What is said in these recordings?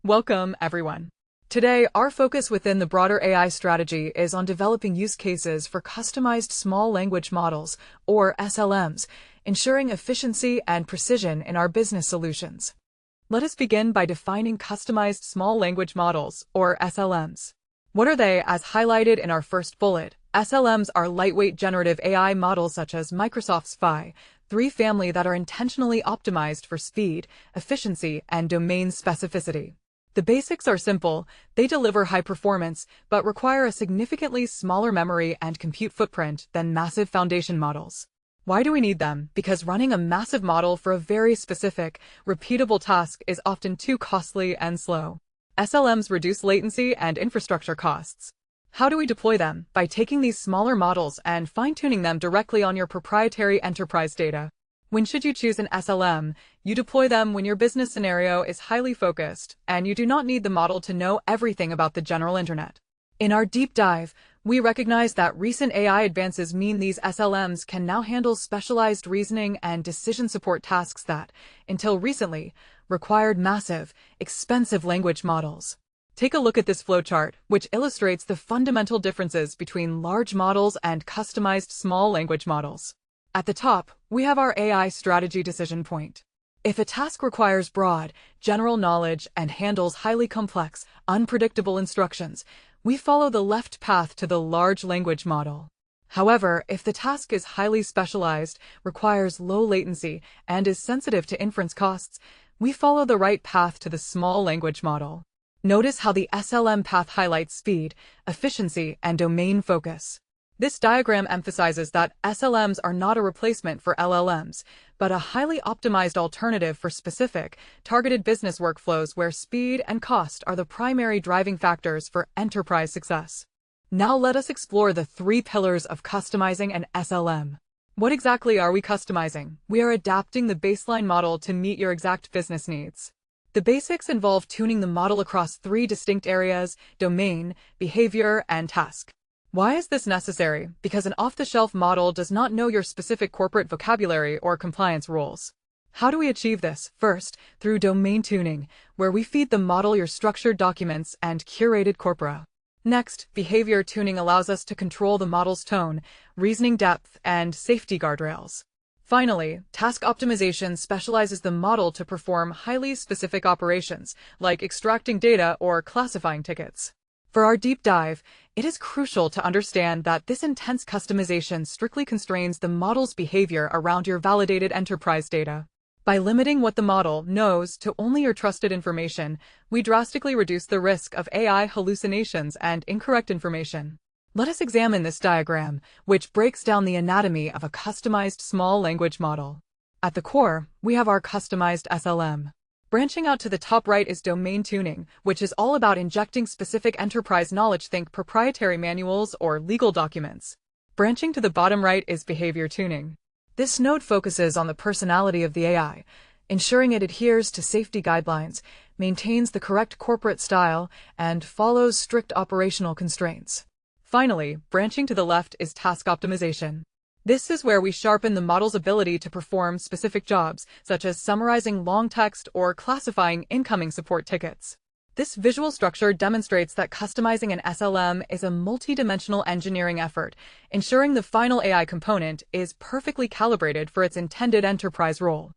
Welcome, everyone. Today, our focus within the broader AI strategy is on developing use cases for customized small language models, or SLMs, ensuring efficiency and precision in our business solutions. Let us begin by defining customized small language models, or SLMs. What are they? As highlighted in our first bullet, SLMs are lightweight generative AI models such as Microsoft's Phi-3 family that are intentionally optimized for speed, efficiency, and domain specificity. The basics are simple. They deliver high performance, but require a significantly smaller memory and compute footprint than massive foundation models. Why do we need them? Because running a massive model for a very specific, repeatable task is often too costly and slow. SLMs reduce latency and infrastructure costs. How do we deploy them? By taking these smaller models and fine-tuning them directly on your proprietary enterprise data. When should you choose an SLM? You deploy them when your business scenario is highly focused, and you do not need the model to know everything about the general internet. In our deep dive, we recognize that recent AI advances mean these SLMs can now handle specialized reasoning and decision support tasks that, until recently, required massive, expensive language models. Take a look at this flowchart, which illustrates the fundamental differences between large models and customized small language models. At the top, we have our AI strategy decision point. If a task requires broad, general knowledge and handles highly complex, unpredictable instructions, we follow the left path to the large language model. However, if the task is highly specialized, requires low latency, and is sensitive to inference costs, we follow the right path to the small language model. Notice how the SLM path highlights speed, efficiency, and domain focus. This diagram emphasizes that SLMs are not a replacement for LLMs, but a highly optimized alternative for specific, targeted business workflows where speed and cost are the primary driving factors for enterprise success. Now let us explore the three pillars of customizing an SLM. What exactly are we customizing? We are adapting the baseline model to meet your exact business needs. The basics involve tuning the model across three distinct areas: domain, behavior, and task. Why is this necessary? Because an off-the-shelf model does not know your specific corporate vocabulary or compliance rules. How do we achieve this? First, through domain tuning, where we feed the model your structured documents and curated corpora. Next, behavior tuning allows us to control the model's tone, reasoning depth, and safety guardrails. Finally, task optimization specializes the model to perform highly specific operations, like extracting data or classifying tickets. For our deep dive, it is crucial to understand that this intense customization strictly constrains the model's behavior around your validated enterprise data. By limiting what the model knows to only your trusted information, we drastically reduce the risk of AI hallucinations and incorrect information. Let us examine this diagram, which breaks down the anatomy of a customized small language model. At the core, we have our customized SLM. Branching out to the top right is domain tuning, which is all about injecting specific enterprise knowledge. Think proprietary manuals or legal documents. Branching to the bottom right is behavior tuning. This node focuses on the personality of the AI, ensuring it adheres to safety guidelines, maintains the correct corporate style, and follows strict operational constraints. Finally, branching to the left is task optimization. This is where we sharpen the model's ability to perform specific jobs, such as summarizing long text or classifying incoming support tickets. This visual structure demonstrates that customizing an SLM is a multidimensional engineering effort, ensuring the final AI component is perfectly calibrated for its intended enterprise role.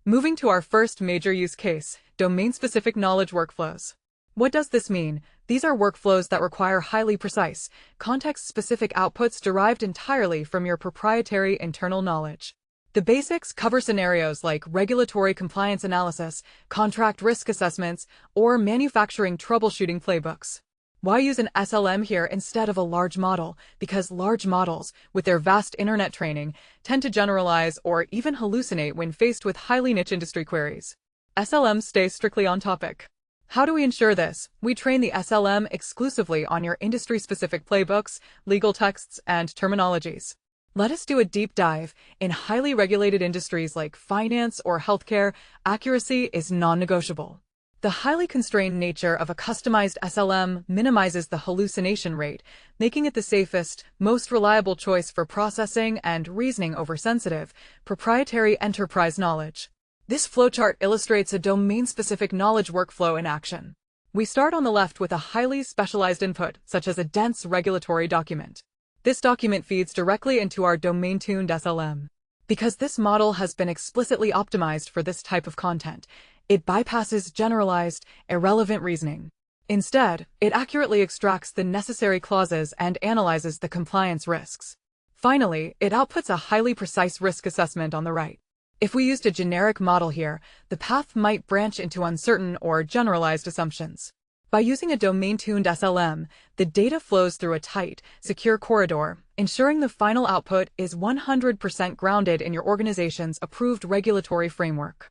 Moving to our first major use case, domain-specific knowledge workflows. What does this mean? These are workflows that require highly precise, context-specific outputs derived entirely from your proprietary internal knowledge. The basics cover scenarios like regulatory compliance analysis, contract risk assessments, or manufacturing troubleshooting playbooks. Why use an SLM here instead of a large model? Because large models, with their vast internet training, tend to generalize or even hallucinate when faced with highly niche industry queries. SLMs stay strictly on topic. How do we ensure this? We train the SLM exclusively on your industry-specific playbooks, legal texts, and terminologies. Let us do a deep dive. In highly regulated industries like finance or healthcare, accuracy is non-negotiable. The highly constrained nature of a customized SLM minimizes the hallucination rate, making it the safest, most reliable choice for processing and reasoning over sensitive, proprietary enterprise knowledge. This flowchart illustrates a domain-specific knowledge workflow in action. We start on the left with a highly specialized input, such as a dense regulatory document. This document feeds directly into our domain-tuned SLM. Because this model has been explicitly optimized for this type of content, it bypasses generalized, irrelevant reasoning. Instead, it accurately extracts the necessary clauses and analyzes the compliance risks. Finally, it outputs a highly precise risk assessment on the right. If we used a generic model here, the path might branch into uncertain or generalized assumptions. By using a domain-tuned SLM, the data flows through a tight, secure corridor, ensuring the final output is 100% grounded in your organization's approved regulatory framework.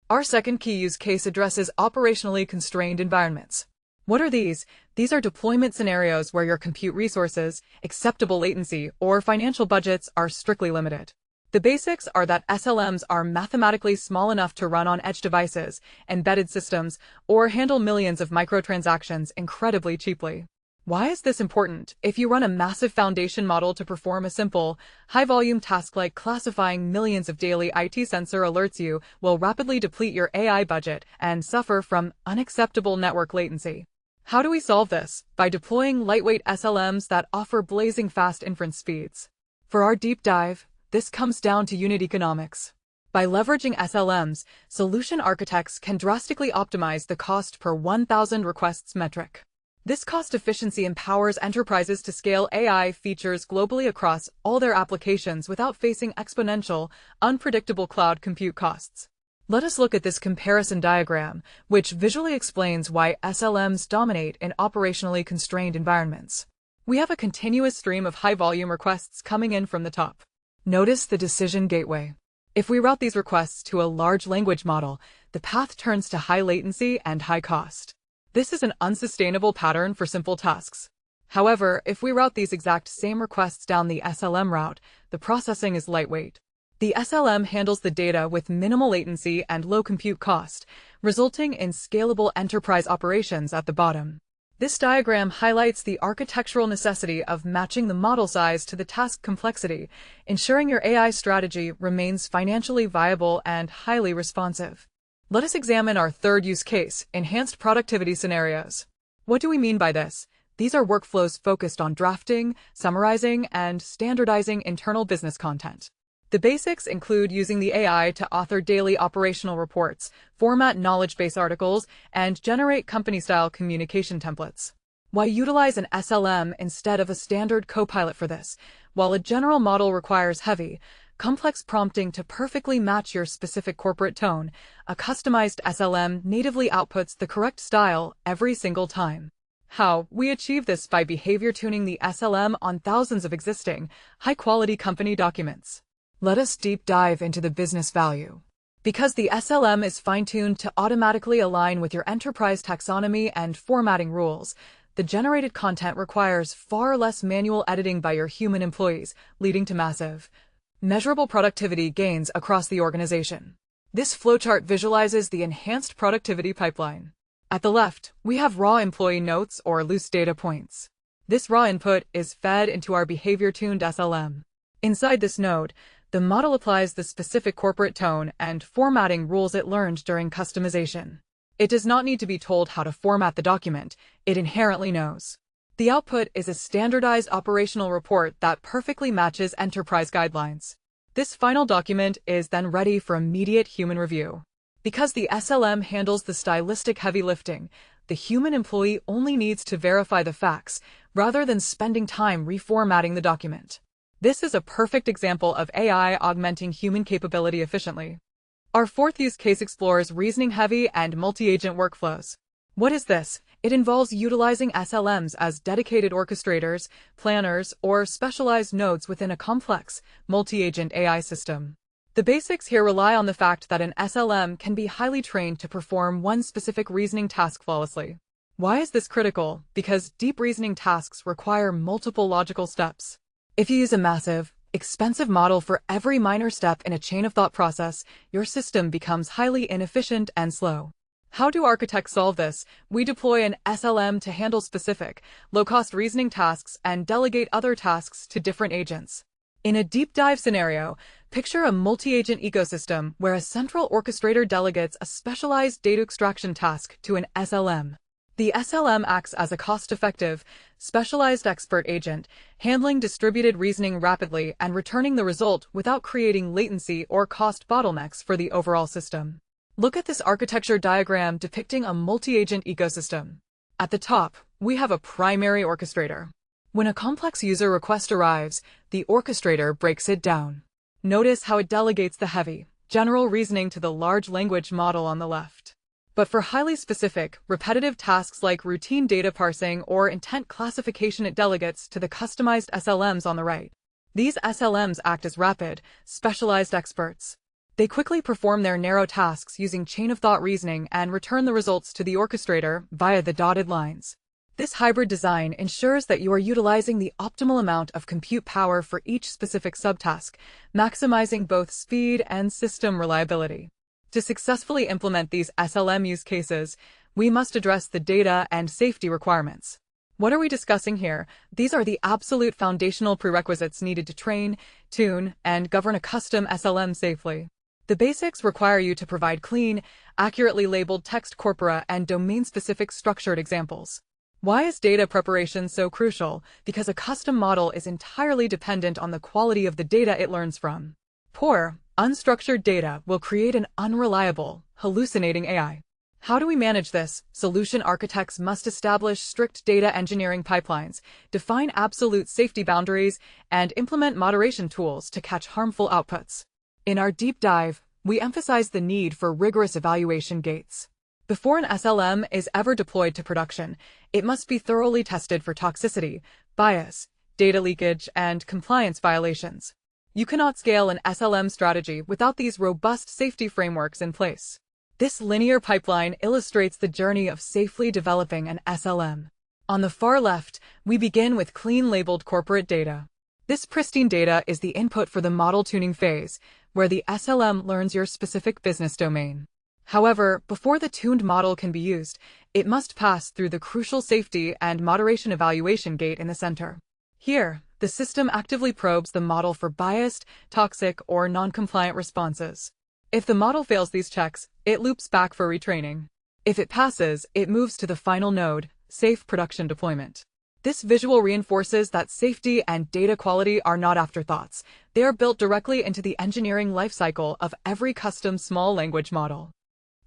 Our second key use case addresses operationally constrained environments. What are these? These are deployment scenarios where your compute resources, acceptable latency, or financial budgets are strictly limited. The basics are that SLMs are mathematically small enough to run on edge devices, embedded systems, or handle millions of microtransactions incredibly cheaply. Why is this important? If you run a massive foundation model to perform a simple, high-volume task like classifying millions of daily IT sensor alerts, you will rapidly deplete your AI budget and suffer from unacceptable network latency. How do we solve this? By deploying lightweight SLMs that offer blazing fast inference speeds. For our deep dive, this comes down to unit economics. By leveraging SLMs, solution architects can drastically optimize the cost per 1,000 requests metric. This cost efficiency empowers enterprises to scale AI features globally across all their applications without facing exponential, unpredictable cloud compute costs. Let us look at this comparison diagram, which visually explains why SLMs dominate in operationally constrained environments. We have a continuous stream of high-volume requests coming in from the top. Notice the decision gateway. If we route these requests to a large language model, the path turns to high latency and high cost. This is an unsustainable pattern for simple tasks. However, if we route these exact same requests down the SLM route, the processing is lightweight. The SLM handles the data with minimal latency and low compute cost, resulting in scalable enterprise operations at the bottom. This diagram highlights the architectural necessity of matching the model size to the task complexity, ensuring your AI strategy remains financially viable and highly responsive. Let us examine our third use case, enhanced productivity scenarios. What do we mean by this? These are workflows focused on drafting, summarizing, and standardizing internal business content. The basics include using the AI to author daily operational reports, format knowledge base articles, and generate company-style communication templates. Why utilize an SLM instead of a standard copilot for this? While a general model requires heavy, complex prompting to perfectly match your specific corporate tone, a customized SLM natively outputs the correct style every single time. How? We achieve this by behavior tuning the SLM on thousands of existing, high-quality company documents. Let us deep dive into the business value. Because the SLM is fine-tuned to automatically align with your enterprise taxonomy and formatting rules, the generated content requires far less manual editing by your human employees, leading to massive, measurable productivity gains across the organization. This flowchart visualizes the enhanced productivity pipeline. At the left, we have raw employee notes or loose data points. This raw input is fed into our behavior-tuned SLM. Inside this node, the model applies the specific corporate tone and formatting rules it learned during customization. It does not need to be told how to format the document, it inherently knows. The output is a standardized operational report that perfectly matches enterprise guidelines. This final document is then ready for immediate human review. Because the SLM handles the stylistic heavy lifting, the human employee only needs to verify the facts, rather than spending time reformatting the document. This is a perfect example of AI augmenting human capability efficiently. Our fourth use case explores reasoning-heavy and multi-agent workflows. What is this? It involves utilizing SLMs as dedicated orchestrators, planners, or specialized nodes within a complex, multi-agent AI system. The basics here rely on the fact that an SLM can be highly trained to perform one specific reasoning task flawlessly. Why is this critical? Because deep reasoning tasks require multiple logical steps. If you use a massive, expensive model for every minor step in a chain of thought process, your system becomes highly inefficient and slow. How do architects solve this? We deploy an SLM to handle specific, low-cost reasoning tasks and delegate other tasks to different agents. In a deep dive scenario, picture a multi-agent ecosystem where a central orchestrator delegates a specialized data extraction task to an SLM. The SLM acts as a cost-effective, specialized expert agent, handling distributed reasoning rapidly and returning the result without creating latency or cost bottlenecks for the overall system. Look at this architecture diagram depicting a multi-agent ecosystem. At the top, we have a primary orchestrator. When a complex user request arrives, the orchestrator breaks it down. Notice how it delegates the heavy, general reasoning to the large language model on the left. But for highly specific, repetitive tasks like routine data parsing or intent classification, it delegates to the customized SLMs on the right. These SLMs act as rapid, specialized experts. They quickly perform their narrow tasks using chain-of-thought reasoning and return the results to the orchestrator via the dotted lines. This hybrid design ensures that you are utilizing the optimal amount of compute power for each specific subtask, maximizing both speed and system reliability. To successfully implement these SLM use cases, we must address the data and safety requirements. What are we discussing here? These are the absolute foundational prerequisites needed to train, tune, and govern a custom SLM safely. The basics require you to provide clean, accurately labeled text corpora and domain-specific structured examples. Why is data preparation so crucial? Because a custom model is entirely dependent on the quality of the data it learns from. Poor, unstructured data will create an unreliable, hallucinating AI. How do we manage this? Solution architects must establish strict data engineering pipelines, define absolute safety boundaries, and implement moderation tools to catch harmful outputs. In our deep dive, we emphasize the need for rigorous evaluation gates. Before an SLM is ever deployed to production, it must be thoroughly tested for toxicity, bias, data leakage, and compliance violations. You cannot scale an SLM strategy without these robust safety frameworks in place. This linear pipeline illustrates the journey of safely developing an SLM. On the far left, we begin with clean labeled corporate data. This pristine data is the input for the model tuning phase, where the SLM learns your specific business domain. However, before the tuned model can be used, it must pass through the crucial safety and moderation evaluation gate in the center. Here, the system actively probes the model for biased, toxic, or non-compliant responses. If the model fails these checks, it loops back for retraining. If it passes, it moves to the final node, safe production deployment. This visual reinforces that safety and data quality are not afterthoughts. They are built directly into the engineering lifecycle of every custom small language model.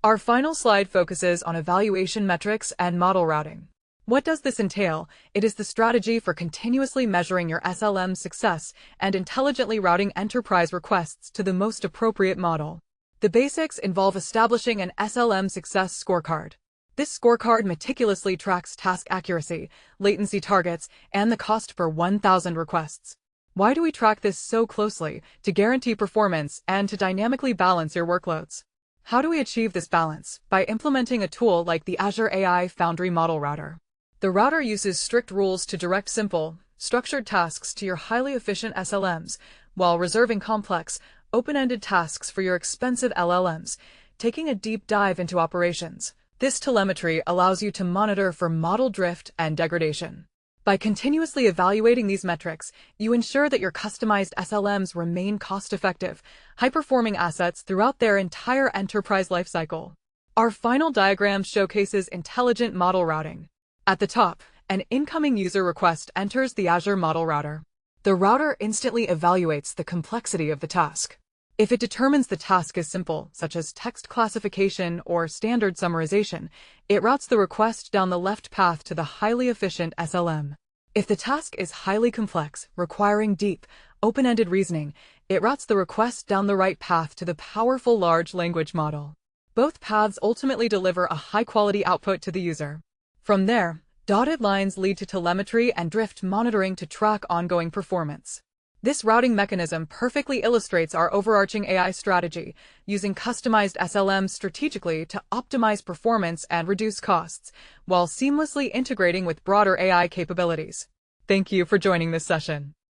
Our final slide focuses on evaluation metrics and model routing. What does this entail? It is the strategy for continuously measuring your SLM's success and intelligently routing enterprise requests to the most appropriate model. The basics involve establishing an SLM success scorecard. This scorecard meticulously tracks task accuracy, latency targets, and the cost per 1,000 requests. Why do we track this so closely? To guarantee performance and to dynamically balance your workloads. How do we achieve this balance? By implementing a tool like the Azure AI Foundry Model Router. The router uses strict rules to direct simple, structured tasks to your highly efficient SLMs, while reserving complex, open-ended tasks for your expensive LLMs, taking a deep dive into operations. This telemetry allows you to monitor for model drift and degradation. By continuously evaluating these metrics, you ensure that your customized SLMs remain cost-effective, high-performing assets throughout their entire enterprise lifecycle. Our final diagram showcases intelligent model routing. At the top, an incoming user request enters the Azure Model Router. The router instantly evaluates the complexity of the task. If it determines the task is simple, such as text classification or standard summarization, it routes the request down the left path to the highly efficient SLM. If the task is highly complex, requiring deep, open-ended reasoning, it routes the request down the right path to the powerful large language model. Both paths ultimately deliver a high-quality output to the user. From there, dotted lines lead to telemetry and drift monitoring to track ongoing performance. This routing mechanism perfectly illustrates our overarching AI strategy, using customized SLMs strategically to optimize performance and reduce costs, while seamlessly integrating with broader AI capabilities. Thank you for joining this session.